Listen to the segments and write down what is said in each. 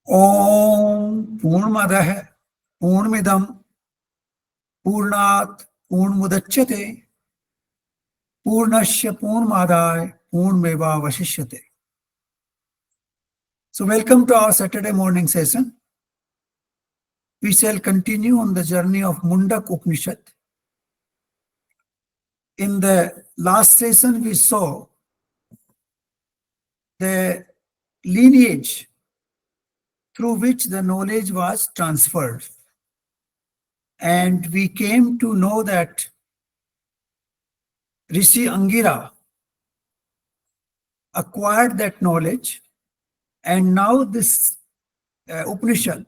ओम पूर्णमदः पूर्णमिदं पूर्णात् पूर्णमुदच्यते पूर्णस्य पूर्णमादाय पूर्णमेवावशिष्यते. So welcome to our Saturday morning session. We shall continue on the journey of Mundaka Upanishad. In the last session we saw the lineage through which the knowledge was transferred. And we came to know that Rishi Angira acquired that knowledge, and now this Upanishad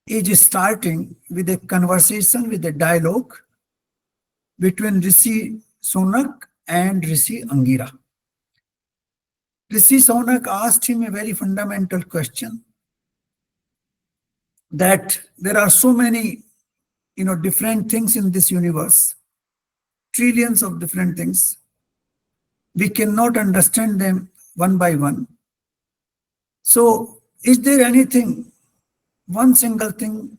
is starting with a conversation, with a dialogue between Rishi Sonak and Rishi Angira. Rishi Sonak asked him a very fundamental question, that there are so many different things in this universe, trillions of different things. We cannot understand them one by one. So is there anything, one single thing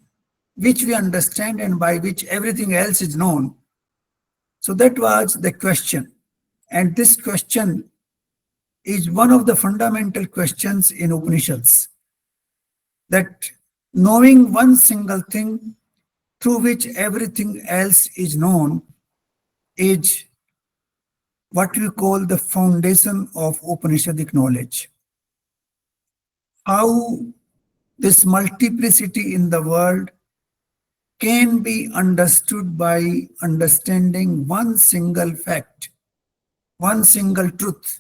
which we understand and by which everything else is known? So that was the question. And this question is one of the fundamental questions in Upanishads, that knowing one single thing through which everything else is known is what we call the foundation of Upanishadic knowledge. How this multiplicity in the world can be understood by understanding one single fact, one single truth,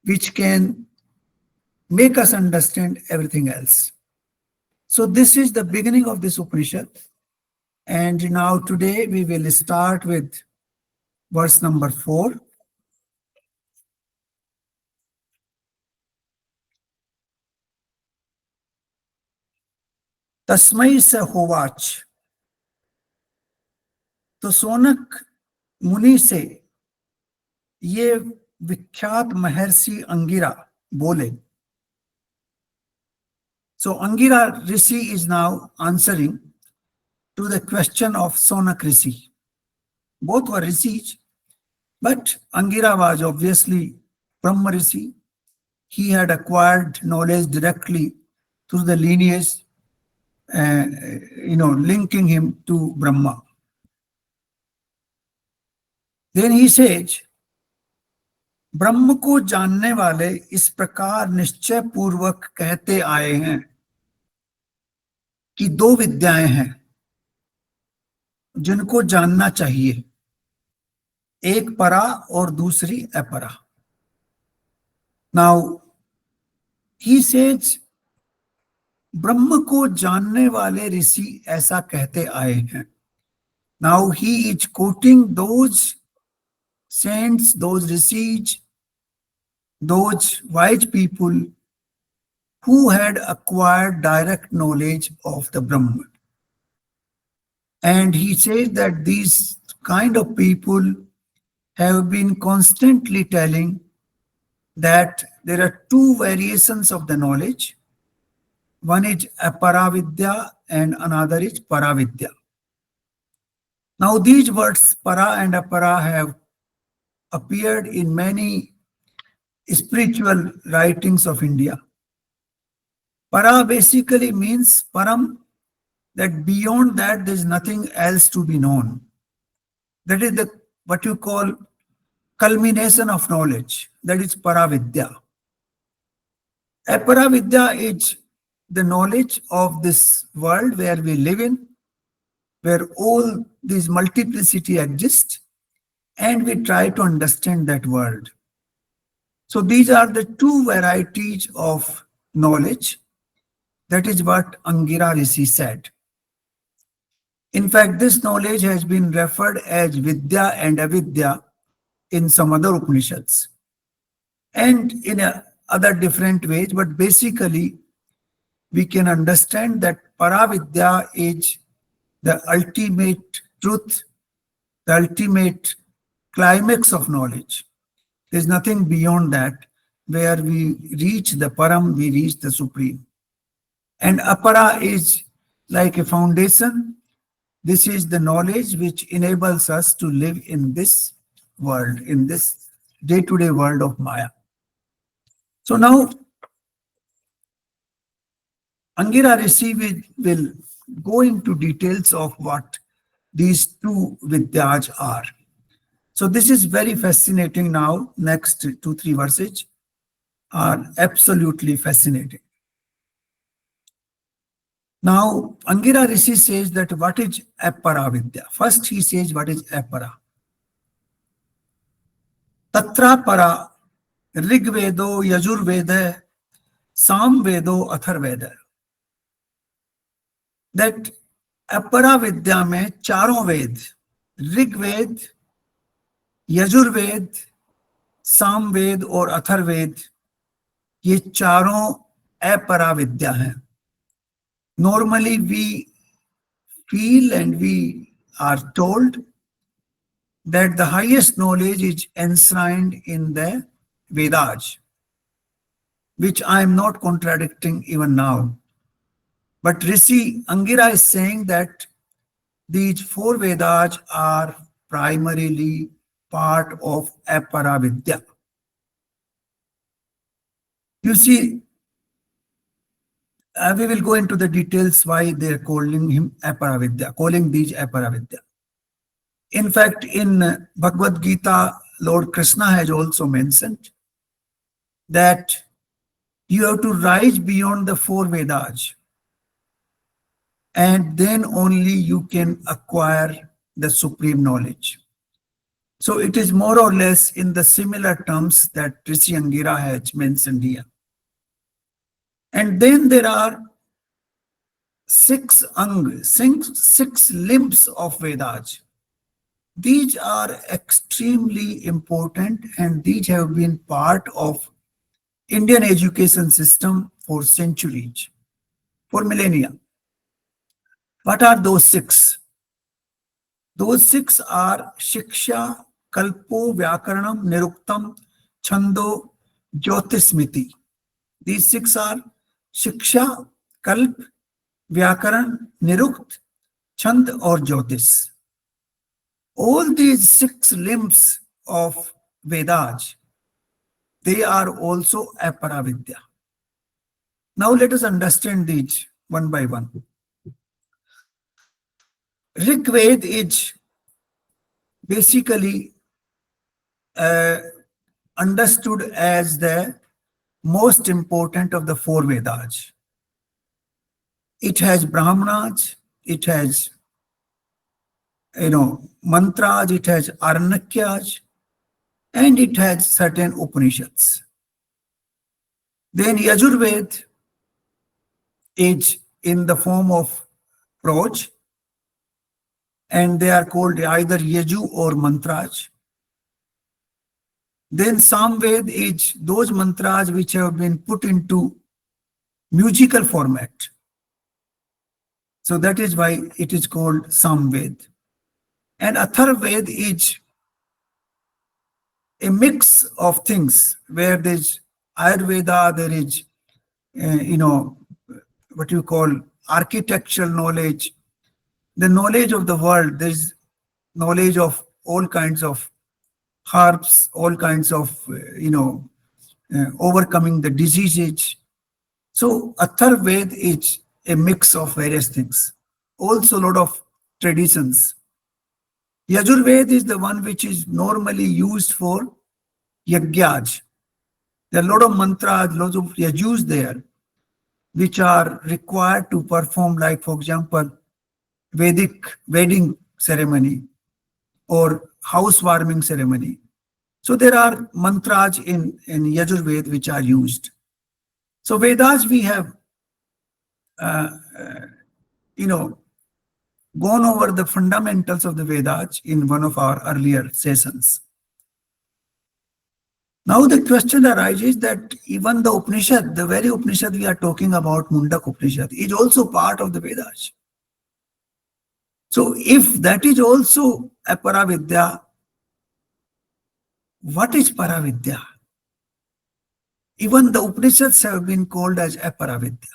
which can make us understand everything else. So this is the beginning of this Upanishad. And now today we will start with verse number 4. तस्मै स होवाच. तो सोनक मुनि से ये विख्यात महर्षि अंगिरा बोले. So Angira Rishi is now answering to the question of Sonak Rishi. Both were Rishis, but Angira was obviously Brahma Rishi. He had acquired knowledge directly through the lineage, linking him to Brahma. Then he says, ब्रह्म को जानने वाले इस प्रकार निश्चय पूर्वक कहते आए हैं कि दो विद्याएं हैं जिनको जानना चाहिए, एक परा और दूसरी अपरा. Now he says, ब्रह्म को जानने वाले ऋषि ऐसा कहते आए हैं. Now he is quoting those saints, those rishis, those wise people who had acquired direct knowledge of the Brahman. And he says that these kind of people have been constantly telling that there are two variations of the knowledge. One is aparavidya and another is paravidya. Now these words para and apara have appeared in many spiritual writings of India. Para basically means param, that beyond that there is nothing else to be known. That is what you call culmination of knowledge. That is paravidya. Aparavidya is the knowledge of this world where we live in, where all this multiplicity exists, and we try to understand that world. So these are the two varieties of knowledge. That is what Angira Rishi said. In fact, this knowledge has been referred as Vidya and Avidya in some other Upanishads and in other different ways, but basically we can understand that Paravidya is the ultimate truth, the ultimate climax of knowledge. There is nothing beyond that. Where we reach the Param, we reach the Supreme. And apara is like a foundation. This is the knowledge which enables us to live in this world, in this day-to-day world of Maya. So now Angira Rishi will go into details of what these two Vidyas are. So this is very fascinating now. Next 2-3 verses are absolutely fascinating. Now, Angira Rishi says that what is Apara Vidya? First he says what is Apara. Tatra para Rigvedo Yajurveda Samvedo Atharveda. That Apara Vidya में चारों वेद ऋग्वेद यजुर्वेद सामवेद और अथर्वेद ये चारों अपरा विद्या हैं. Normally we feel and we are told that the highest knowledge is enshrined in the Vedas, which I am not contradicting even now. But Rishi Angira is saying that these four Vedas are primarily part of Apara Vidya. You see, we will go into the details why they are calling him Apara Vidya, calling these Apara Vidya. In fact, in Bhagavad Gita, Lord Krishna has also mentioned that you have to rise beyond the four Vedas, and then only you can acquire the supreme knowledge. So it is more or less in the similar terms that Rishi Angira has mentioned here. And then there are six limbs of Vedas. These are extremely important, and these have been part of Indian education system for centuries, for millennia. What are those six? Those six are Shiksha, Kalpo, Vyakaranam, Niruktam, Chando, Jyotismiti. These six are Shiksha, Kalp, Vyakaran, Nirukt, Chand or Jyotis. All these six limbs of Vedas, they are also Apara Vidya. Now let us understand these one by one. Rig Ved is basically understood as the most important of the four Vedas. It has Brahmanas, it has mantras, it has Aranakyas, and it has certain Upanishads. Then Yajurved is in the form of prose, and they are called either Yaju or mantras. Then Samved is those mantras which have been put into musical format. So that is why it is called Samved. And Atharved is a mix of things where there is Ayurveda, there is, what you call architectural knowledge, the knowledge of the world, there is knowledge of all kinds of herbs, all kinds of, overcoming the diseases. So Atharved is a mix of various things. Also a lot of traditions. Yajurved is the one which is normally used for yagyas. There are a lot of mantras, lots of yajus there, which are required to perform, like, for example, Vedic wedding ceremony or housewarming ceremony. So there are mantras in Yajurved which are used. So Vedas, we have, gone over the fundamentals of the Vedas in one of our earlier sessions. Now the question arises that even the Upanishad, the very Upanishad we are talking about, Mundaka Upanishad, is also part of the Vedas. So if that is also a Paravidya, what is Paravidya? Even the Upanishads have been called as Aparavidya.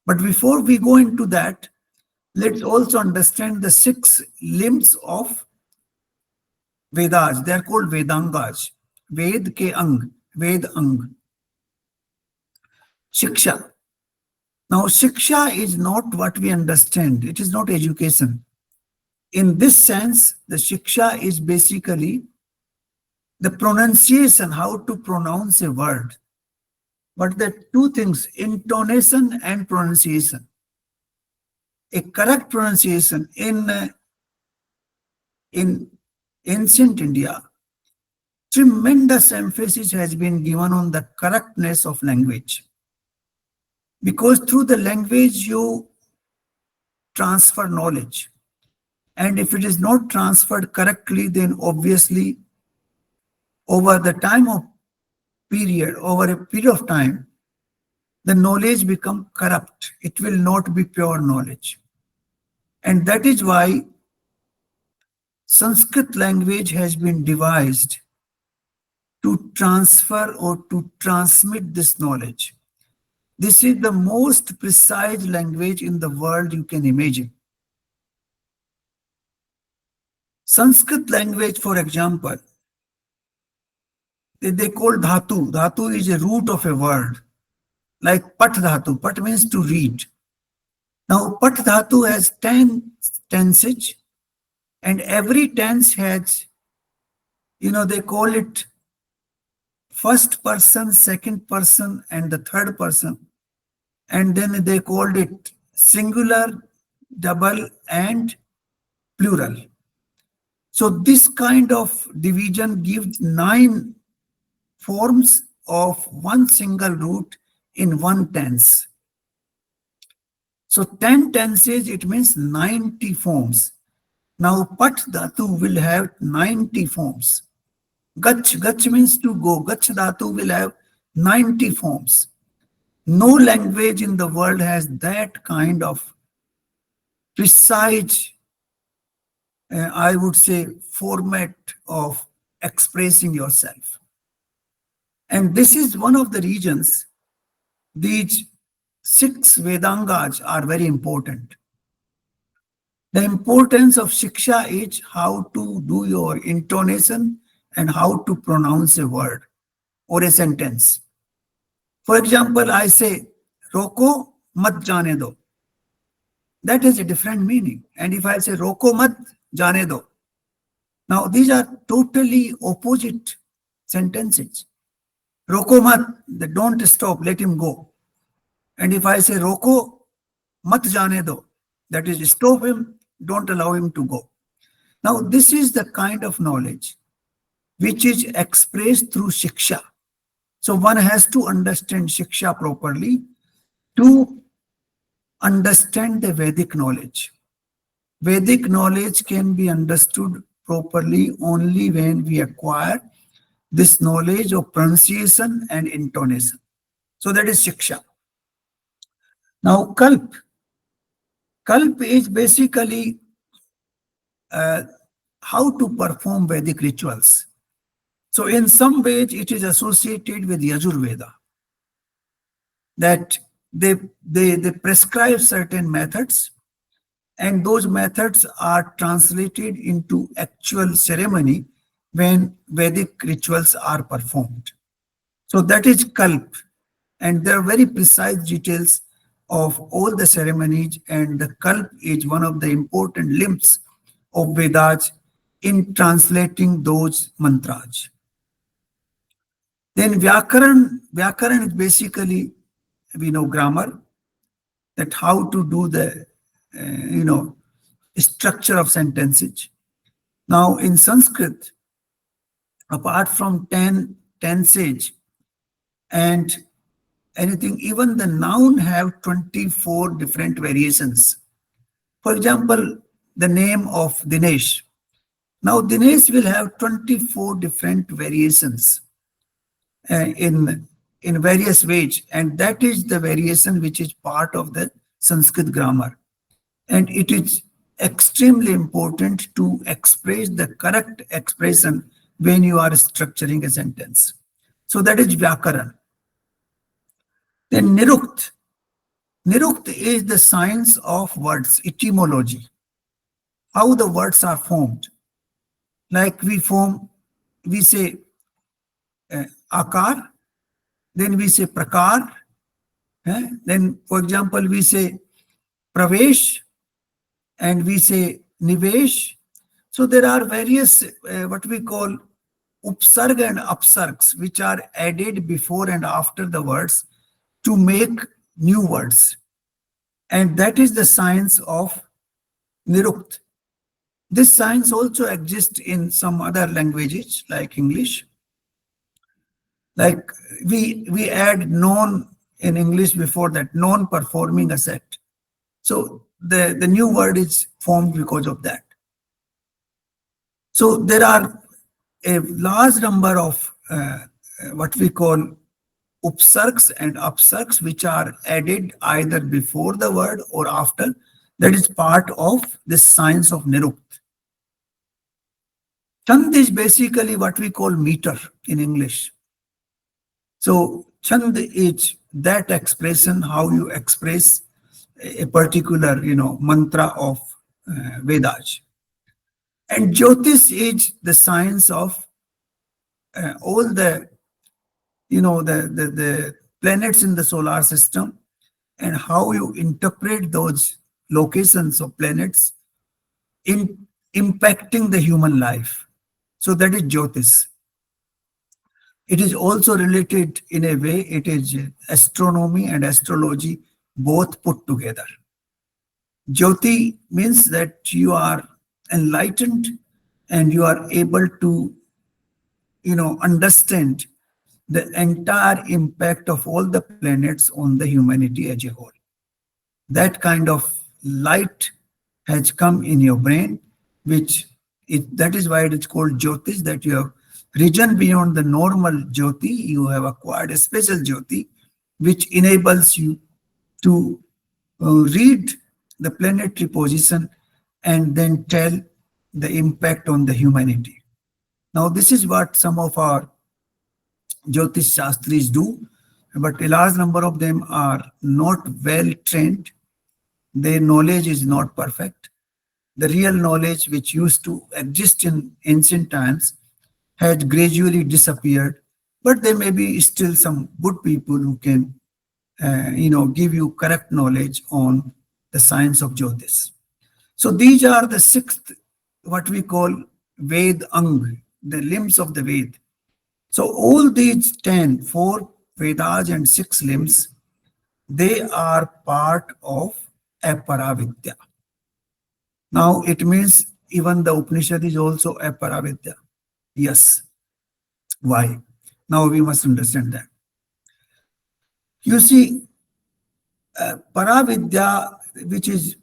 But before we go into that, let's also understand the six limbs of Vedas. They are called Vedangas. Ved ke ang, Ved ang. Shiksha. Now, Shiksha is not what we understand. It is not education. In this sense, the Shiksha is basically the pronunciation, how to pronounce a word. But the two things, intonation and pronunciation. A correct pronunciation in ancient India, tremendous emphasis has been given on the correctness of language. Because through the language you transfer knowledge. And if it is not transferred correctly, then obviously over the time of period, over a period of time, the knowledge become corrupt. It will not be pure knowledge. And that is why Sanskrit language has been devised to transfer or to transmit this knowledge. This is the most precise language in the world you can imagine. Sanskrit language, for example, they call dhatu. Dhatu is a root of a word, like pat dhatu. Pat means to read. Now, pat dhatu has 10 tenses, and every tense has, they call it first person, second person, and the third person. And then they called it singular, double, and plural. So this kind of division gives 9 forms of one single root in one tense. So 10 tenses, it means 90 forms. Now pat dhatu will have 90 forms. Gach means to go. Gach dhatu will have 90 forms. No language in the world has that kind of precise, I would say, format of expressing yourself. And this is one of the reasons these 6 Vedangas are very important. The importance of Shiksha is how to do your intonation and how to pronounce a word or a sentence. For example, I say, Roko mat jane do. That has a different meaning. And if I say, Roko mat jane do. Now, these are totally opposite sentences. Roko mat, don't stop, let him go. And if I say, Roko mat jane do, that is, stop him, don't allow him to go. Now, this is the kind of knowledge which is expressed through Shiksha. So one has to understand Shiksha properly to understand the Vedic knowledge. Vedic knowledge can be understood properly only when we acquire this knowledge of pronunciation and intonation. So that is Shiksha. Now, Kalp. Kalp is basically how to perform Vedic rituals. So in some ways, it is associated with Yajurveda, that they prescribe certain methods, and those methods are translated into actual ceremony when Vedic rituals are performed. So that is Kalp, and there are very precise details of all the ceremonies, and the Kalp is one of the important limbs of Vedas in translating those mantras. Then Vyakaran is basically, we know, grammar, that how to do the, structure of sentences. Now in Sanskrit, apart from 10 tenses and anything, even the noun have 24 different variations. For example, the name of Dinesh. Now Dinesh will have 24 different variations in various ways, and that is the variation which is part of the Sanskrit grammar. And it is extremely important to express the correct expression when you are structuring a sentence. So that is Vyakaran. Then Nirukt. Nirukta is the science of words, etymology, how the words are formed. Like we say akar, then we say prakar, then for example we say pravesh and we say nivesh. So there are various what we call upsarg and upsargs which are added before and after the words to make new words. And that is the science of Nirukt. This science also exists in some other languages like English. Like we add non in English before that, non-performing asset. So the new word is formed because of that. So there are a large number of what we call upsargs and upsargs which are added either before the word or after. That is part of the science of Nirukt. Chand is basically what we call meter in English. So chand is that expression, how you express a particular, mantra of Vedas. And Jyotish is the science of all the, the planets in the solar system and how you interpret those locations of planets in impacting the human life. So that is Jyotish. It is also related in a way, it is astronomy and astrology both put together. Jyoti means that you are enlightened and you are able to, understand the entire impact of all the planets on the humanity as a whole. That kind of light has come in your brain, that is why it is called Jyotish, that you have risen beyond the normal Jyoti, you have acquired a special Jyoti, which enables you to read the planetary position and then tell the impact on the humanity. Now, this is what some of our Jyotish Shastris do, but a large number of them are not well trained. Their knowledge is not perfect. The real knowledge which used to exist in ancient times had gradually disappeared, but there may be still some good people who can, give you correct knowledge on the science of Jyotish. So these are the sixth, what we call Ved Ang, the limbs of the Ved. So all these 10, 4 Vedas and 6 limbs, they are part of Aparavidya. Now it means even the Upanishad is also Aparavidya. Yes. Why? Now we must understand that. You see, Paravidya, which is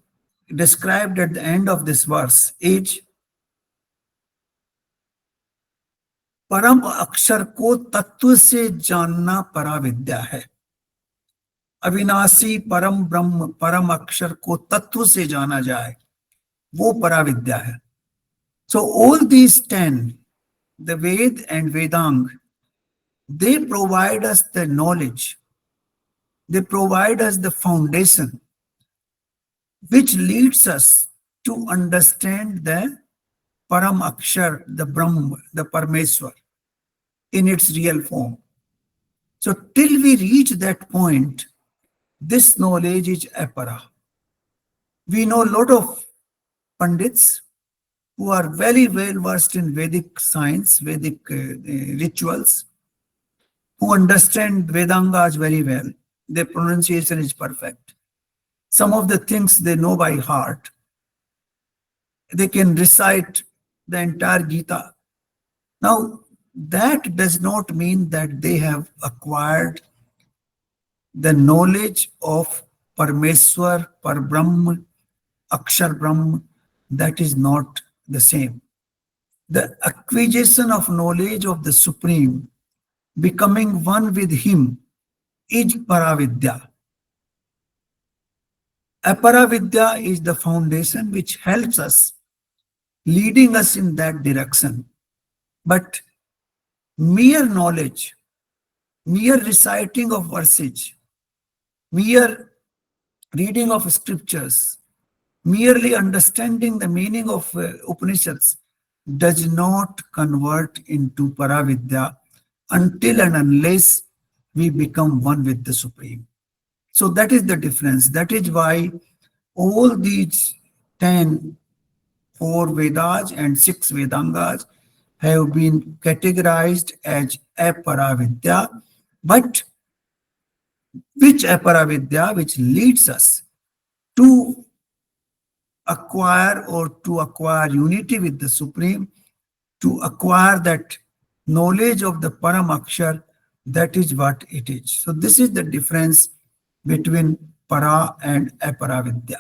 described at the end of this verse, is परम अक्षर को तत्व से जानना पराविद्या है. अविनाशी परम ब्रह्म परम अक्षर को तत्व से जाना जाए, वो पराविद्या है. So all these 10, the Ved and Vedang, they provide us the knowledge. They provide us the foundation which leads us to understand the Param Akshar, the Brahma, the Parmeshwar in its real form. So till we reach that point, this knowledge is apara. We know a lot of Pandits who are very well versed in Vedic science, Vedic rituals, who understand Vedangas very well. Their pronunciation is perfect. Some of the things they know by heart. They can recite the entire Gita. Now, that does not mean that they have acquired the knowledge of Parmeshwar, Parbrahm, Akshar Brahm. That is not the same. The acquisition of knowledge of the Supreme, becoming one with Him, is Paravidya. Aparavidya is the foundation which helps us, leading us in that direction. But mere knowledge, mere reciting of verses, mere reading of scriptures, merely understanding the meaning of Upanishads does not convert into Paravidya until and unless we become one with the Supreme. So that is the difference. That is why all these 10, 4 Vedas and 6 Vedangas have been categorized as aparavidya, but which aparavidya which leads us to acquire or to acquire unity with the Supreme, to acquire that knowledge of the Paramakshar, that is what it is. So this is the difference between para and aparavidya.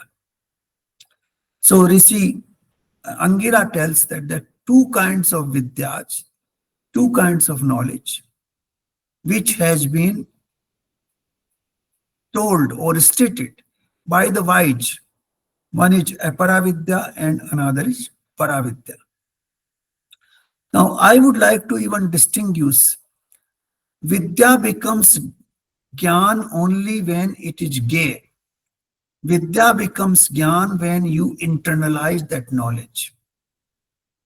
So Rishi Angira tells that there are two kinds of vidyas, two kinds of knowledge, which has been told or stated by the wise. One is aparavidya and another is paravidya. Now, I would like to even distinguish vidya becomes gyan only when it is gay. Vidya becomes gyan when you internalize that knowledge.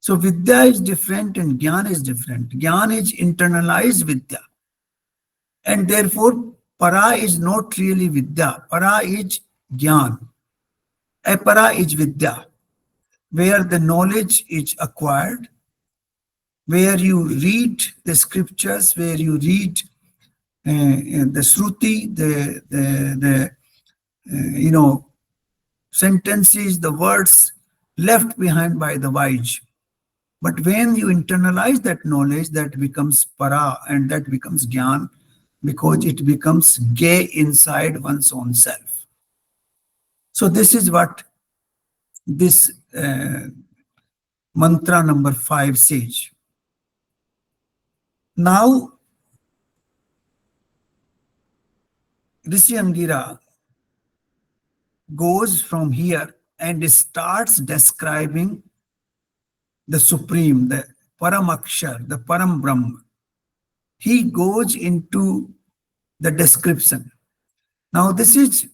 So vidya is different and gyan is different. Gyan is internalized vidya. And therefore, para is not really vidya. Para is gyan. Apara is vidya, where the knowledge is acquired, where you read the scriptures, where you read the Shruti, the sentences, the words left behind by the wise. But when you internalize that knowledge, that becomes para and that becomes gyan, because it becomes gay inside one's own self. So this is what this mantra number 5 says. Now, Rishi Angira goes from here and starts describing the Supreme, the Paramakshar, the Param Brahma. He goes into the description. Now, this is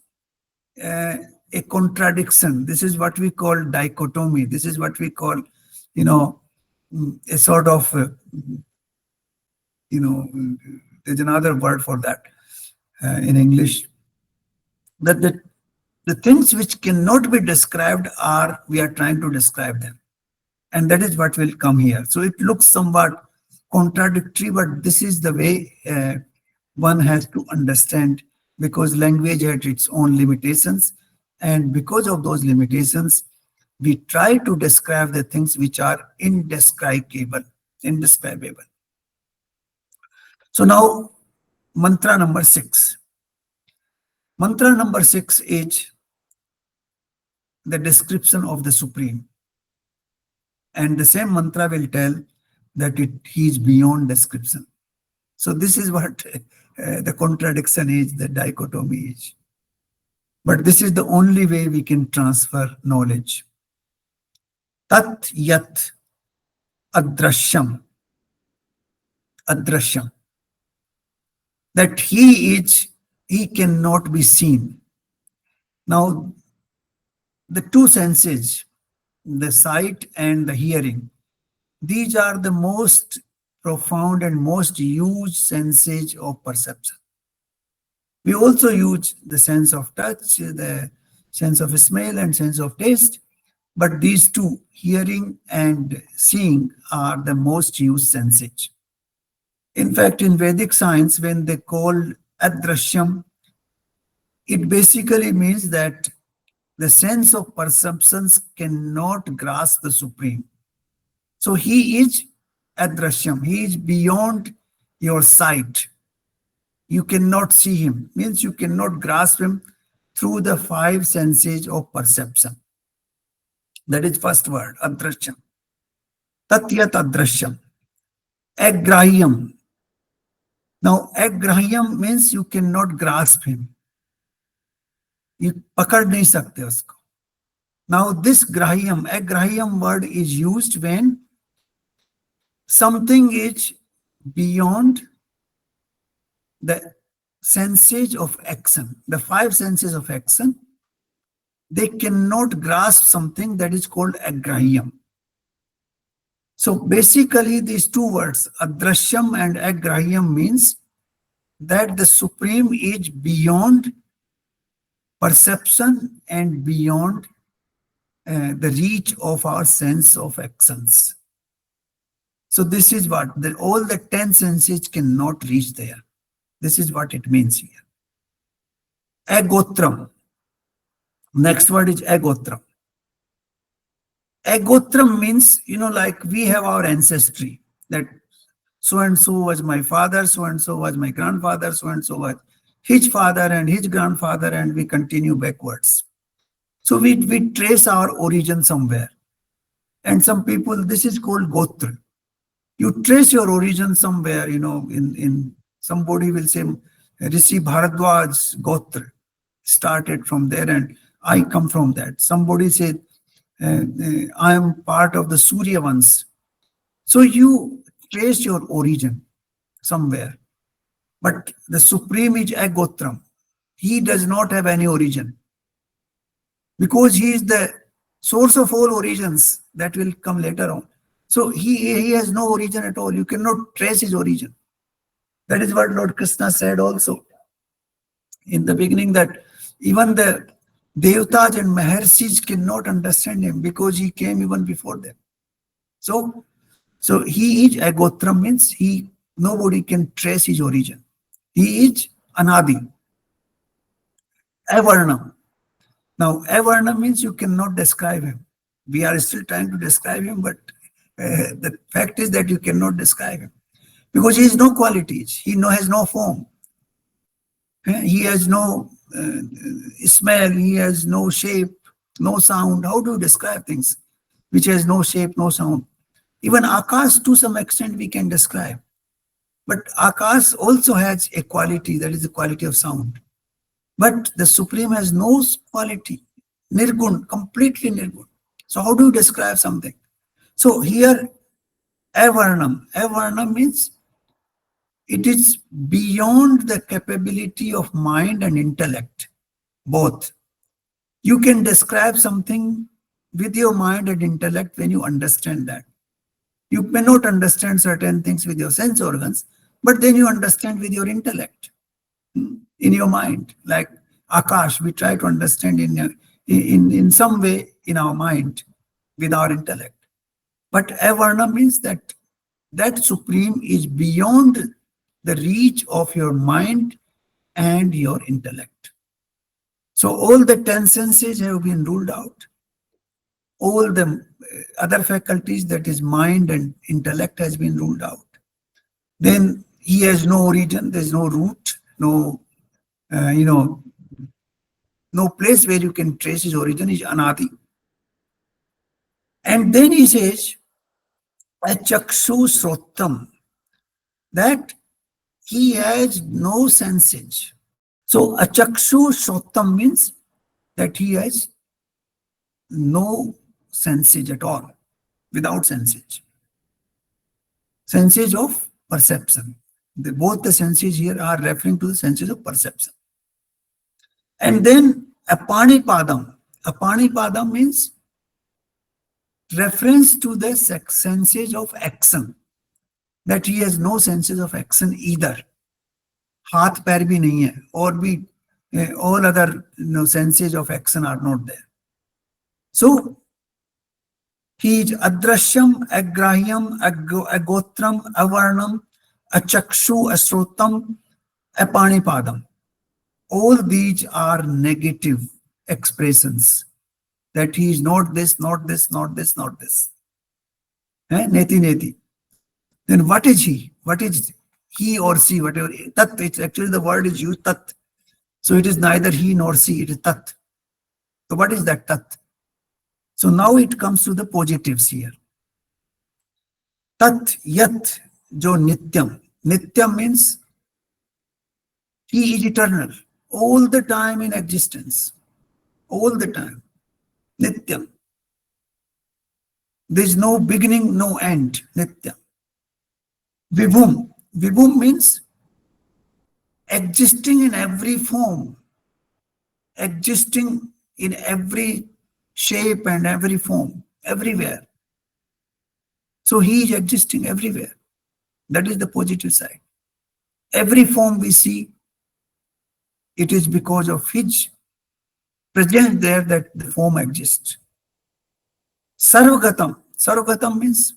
a contradiction. This is what we call dichotomy. This is what we call, a sort of, there's another word for that in English, that the things which cannot be described we are trying to describe them. And that is what will come here. So it looks somewhat contradictory, but this is the way one has to understand, because language has its own limitations. And because of those limitations, we try to describe the things which are indescribable. So now, mantra number 6. Mantra number 6 is the description of the Supreme. And the same mantra will tell that he is beyond description. So this is what the contradiction is, the dichotomy is. But this is the only way we can transfer knowledge. Tat yat adrashyam. Adrashyam. That he cannot be seen. Now, the two senses, the sight and the hearing, these are the most profound and most used senses of perception. We also use the sense of touch, the sense of smell and sense of taste, but these two, hearing and seeing, are the most used senses. In fact, in Vedic science, when they call adrashyam, it basically means that the sense of perceptions cannot grasp the Supreme. So he is adrashyam. He is beyond your sight. You cannot see him. Means you cannot grasp him through the 5 senses of perception. That is first word, adrashyam. Tatyat adrashyam. Agrahyam. Now, agrahyam means you cannot grasp him. You pakad nahi sakte usko. Now, this grahyam, agrahyam word is used when something is beyond the senses of action, the 5 senses of action. they cannot grasp something that is called agrahyam. So basically these two words, adrashyam and agrahyam, means that the Supreme is beyond perception and beyond the reach of our sense of actions. So this is what all the 10 senses cannot reach there. This is what it means here. Agotram. Next word is agotram. Agotram means, like we have our ancestry, that so and so was my father, so and so was my grandfather, so and so was his father and his grandfather, and we continue backwards. So we trace our origin somewhere. And some people, this is called gotra. You trace your origin somewhere, in somebody will say, Rishi Bharadwaj Gotra started from there and I come from that. Somebody said, I am part of the Surya Vans. So you trace your origin somewhere. But the Supreme is Agotram. He does not have any origin, because he is the source of all origins. That will come later on. So he has no origin at all. You cannot trace his origin. That is what Lord Krishna said also in the beginning, that even the Devatas and Maharshis cannot understand him, because he came even before them. So he is Agotram, means nobody can trace his origin. He is Anadi. Avarnam. Now, Avarnam means you cannot describe him. We are still trying to describe him, but the fact is that you cannot describe him, because he has no qualities. He has no form. He has no smell. He has no shape, no sound. How do you describe things which has no shape, no sound? Even Akash, to some extent, we can describe. But Akash also has a quality, that is the quality of sound. But the Supreme has no quality, nirgun, completely nirgun. So how do you describe something? So here, avarnam means it is beyond the capability of mind and intellect, both. You can describe something with your mind and intellect when you understand that. You may not understand certain things with your sense organs, but then you understand with your intellect, in your mind. Like Akash, we try to understand in some way in our mind with our intellect. But avarna means that Supreme is beyond the reach of your mind and your intellect. So all the 10 senses have been ruled out. All the other faculties, that is mind and intellect, has been ruled out. Then he has no origin, there's no root, no place where you can trace his origin, is Anadi. And then he says, Achakshu Srotam, that he has no senses. So Achakshu Srotam means that he has no senses at all, without senses. Senses of perception. Both the senses here are referring to the senses of perception. And then Apanipadam. Apanipadam means reference to the senses of action, that he has no senses of action either. Haath pair bhi nahi hai, or bhi all other senses of action are not there. So he is adrashyam, agrahyam, agotram, avarnam, achakshu, asrotam, apanipadam. All these are negative expressions, that he is not this, not this, not this, not this. Neti, neti. Then what is he? What is he or she? Whatever. Tat, it's actually the word is used, tat. So it is neither he nor she, it is tat. So what is that tat? So now it comes to the positives here. Tat, yat, jo nityam. Nityam means he is eternal, all the time in existence, all the time. Nityam. There is no beginning, no end. Nityam. Vibhum. Vibhum means existing in every form, existing in every shape and every form, everywhere. So he is existing everywhere. That is the positive side. Every form we see, it is because of his presence there that the form exists. Sarvagatam. Sarvagatam means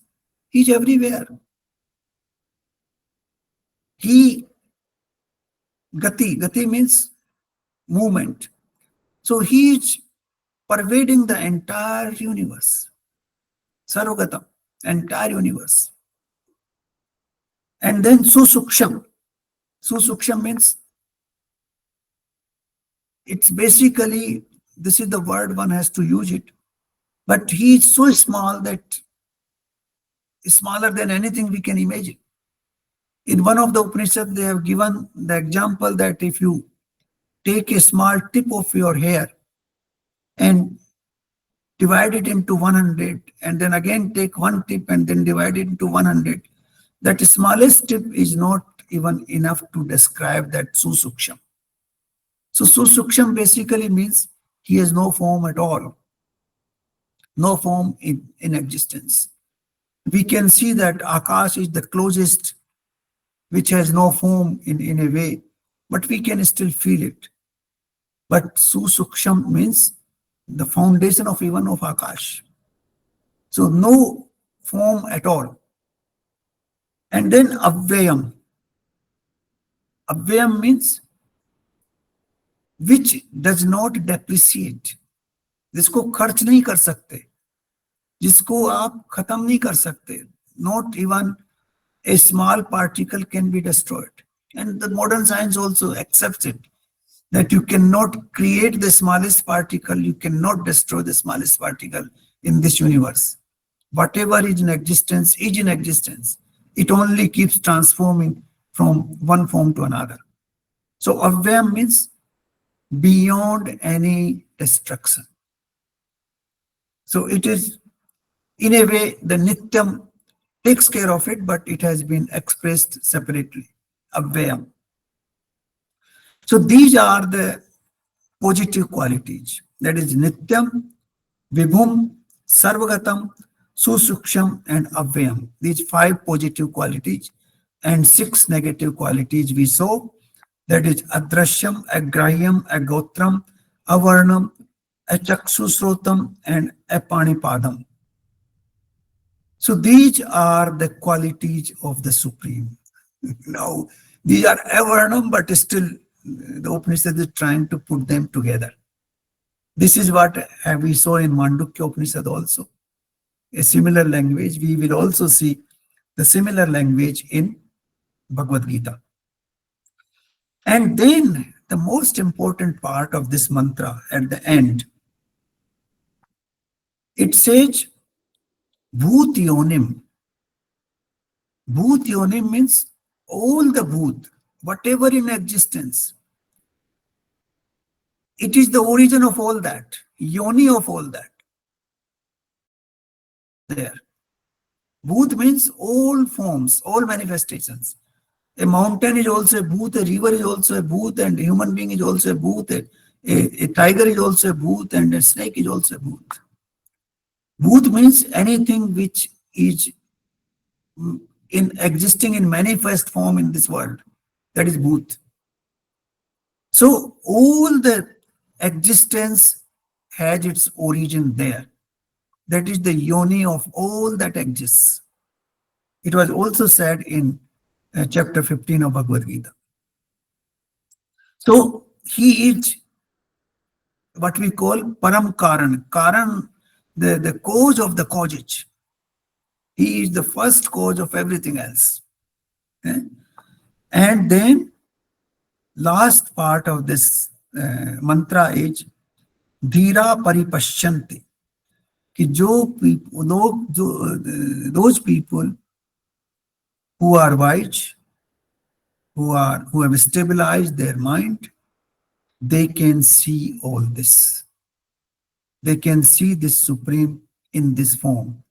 he is everywhere. He, gati. Gati means movement. So he is pervading the entire universe. Sarvagatam, entire universe. And then susuksham. Susuksham means it's basically, this is the word one has to use it, but he is so small that smaller than anything we can imagine. In one of the Upanishads, they have given the example that if you take a small tip of your hair and divide it into 100, and then again take one tip and then divide it into 100, that smallest tip is not even enough to describe that susuksham. So susuksham basically means he has no form at all, no form in existence. We can see that Akash is the closest, which has no form in a way, but we can still feel it. But susuksham means the foundation of even of Akash. So no form at all. And then avyayam. Avyayam means which does not depreciate. जिसको खर्च नहीं कर सकते, जिसको आप खत्म नहीं कर सकते. Not even a small particle can be destroyed. And the modern science also accepts it, that you cannot create the smallest particle, you cannot destroy the smallest particle in this universe. Whatever is in existence is in existence. It only keeps transforming from one form to another. So avyam means beyond any destruction. So it is, in a way, the nityam takes care of it, but it has been expressed separately. Avyayam. So these are the positive qualities. That is nityam, vibhum, sarvagatam, susuksham, and avyayam. These 5 positive qualities and 6 negative qualities we saw. That is adrashyam, agrahyam, agotram, avarnam, achaksusrotam, and apanipadam. So these are the qualities of the Supreme. Now, these are avarnam, but still the Upanishad is trying to put them together. This is what we saw in Mundaka Upanishad also. A similar language. We will also see the similar language in Bhagavad Gita. And then the most important part of this mantra at the end, it says Bhut Yonim. Bhut Yonim means all the Bhut, whatever in existence. It is the origin of all that, Yoni of all that. There. Bhut means all forms, all manifestations. A mountain is also a bhoot, a river is also a bhoot, and a human being is also a bhoot, a tiger is also a bhoot, and a snake is also a bhoot. Bhoot means anything which is in existing in manifest form in this world. That is bhoot. So all the existence has its origin there. That is the yoni of all that exists. It was also said in chapter 15 of Bhagavad Gita. So he is what we call Param Karan. Karan, the cause of the causes. He is the first cause of everything else. And then last part of this mantra is Dhira Paripashyanti. कि those people who are wise, who have stabilized their mind, they can see all this. They can see this Supreme in this form.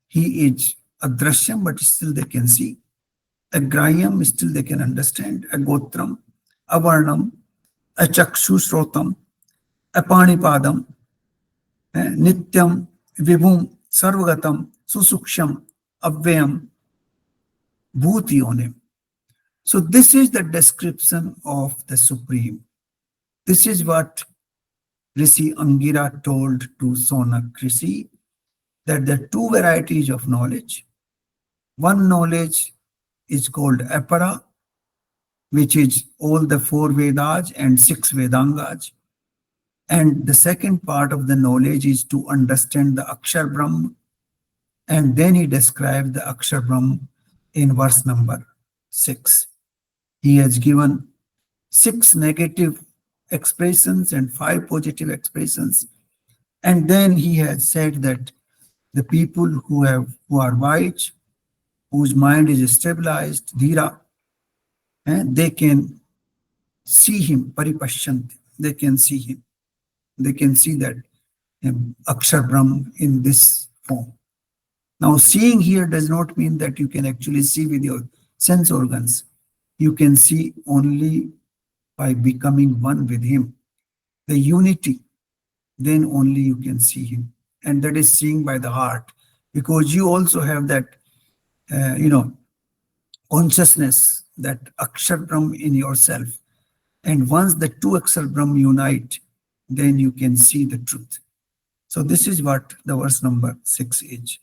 He is adrashyam, but still they can see. Agrahyam, still they can understand. Agotram, avarnam, achakshu srotam, apanipadam, nityam, vibhum, sarvagatam, susuksham, avyayam, bhutyonim. So this is the description of the Supreme. This is what Rishi Angira told to Sonak Rishi, that there are two varieties of knowledge. One knowledge is called apara, which is all the four Vedas and six Vedangas. And the second part of the knowledge is to understand the Akshar Brahm. And then he described the Akshar Brahm in verse number 6. He has given 6 negative expressions and 5 positive expressions. And then he has said that the people who are wise, whose mind is stabilized, dhira, they can see him, paripashyanti. They can see him. They can see that Akshar Brahm in this form. Now, seeing here does not mean that you can actually see with your sense organs. You can see only by becoming one with him. The unity, then only you can see him. And that is seeing by the heart, because you also have that, consciousness, that Akshar Brahm in yourself. And once the two Akshar Brahm unite, then you can see the truth. So this is what the verse number 6 is.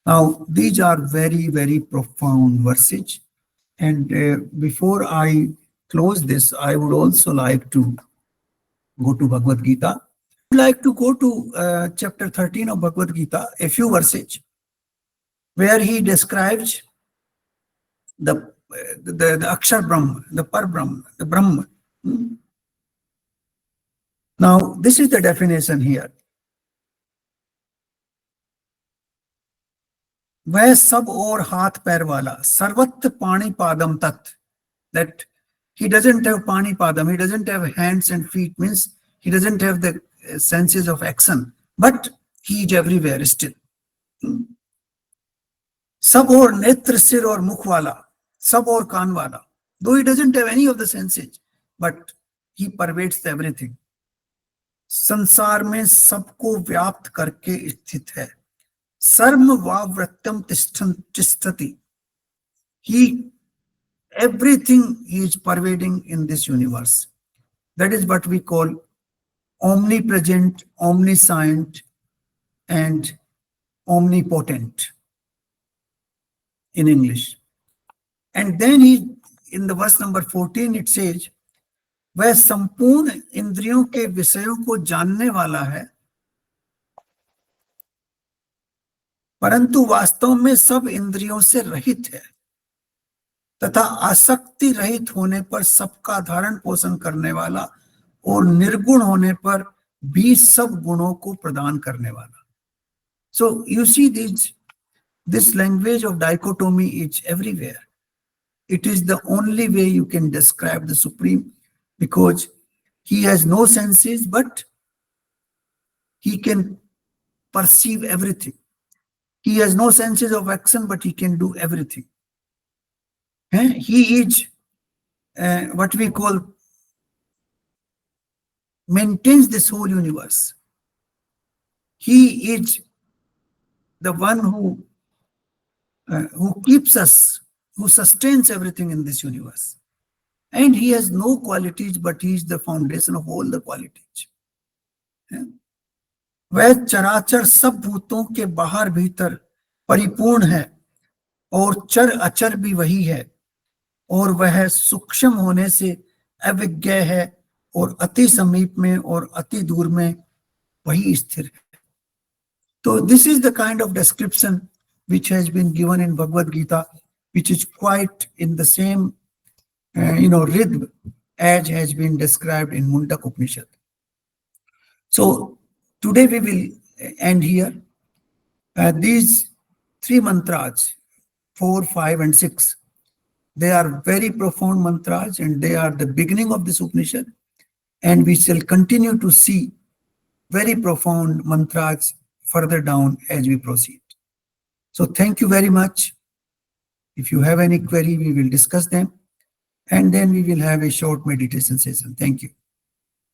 Now, these are very, very profound verses. And before I close this, I would also like to go to Bhagavad Gita. I would like to go to chapter 13 of Bhagavad Gita, a few verses, where he describes the Akshar Brahm, the Par Brahm, the Brahma. Now, this is the definition here. वह सब और हाथ पैर वाला सर्वत्र पाणी पादम तत्, that he doesn't have pani padam, he doesn't have hands and feet, means he doesn't have the senses of action, but he is everywhere still. सब और नेत्र सिर और मुख वाला, सब और कान वाला, though he doesn't have any of the senses, but he pervades everything. संसार में सबको व्याप्त करके स्थित है. सर्व वावृत्यम तिष्ठति. He, everything he is pervading in this universe. That is what we call omnipresent, omniscient, and omnipotent in English. And then he, in the verse number 14, it says, वह संपूर्ण इंद्रियों के विषयों को जानने वाला है, परंतु वास्तव में सब इंद्रियों से रहित है, तथा आसक्ति रहित होने पर सबका धारण पोषण करने वाला और निर्गुण होने पर भी सब गुणों को प्रदान करने वाला. So you see this language of dichotomy is everywhere. It is the only way you can describe the Supreme, because he has no senses, but he can perceive everything. He has no senses of action, but he can do everything. He is what we call maintains this whole universe. He is the one who keeps us, who sustains everything in this universe. And he has no qualities, but he is the foundation of all the qualities. वह चराचर सब भूतों के बाहर भीतर परिपूर्ण है, और चर अचर भी वही है, और वह सूक्ष्म होने से अविज्ञ है, और अति समीप में और अति दूर में वही स्थिर है. So this is the kind of description which has been given in Bhagavad Gita, which is quite in the same rhythm as has been described in Mundaka Upanishad. So today we will end here. These 3 mantras, 4, 5, and 6, they are very profound mantras, and they are the beginning of this Upanishad. And we shall continue to see very profound mantras further down as we proceed. So thank you very much. If you have any query, we will discuss them, and then we will have a short meditation session. Thank you.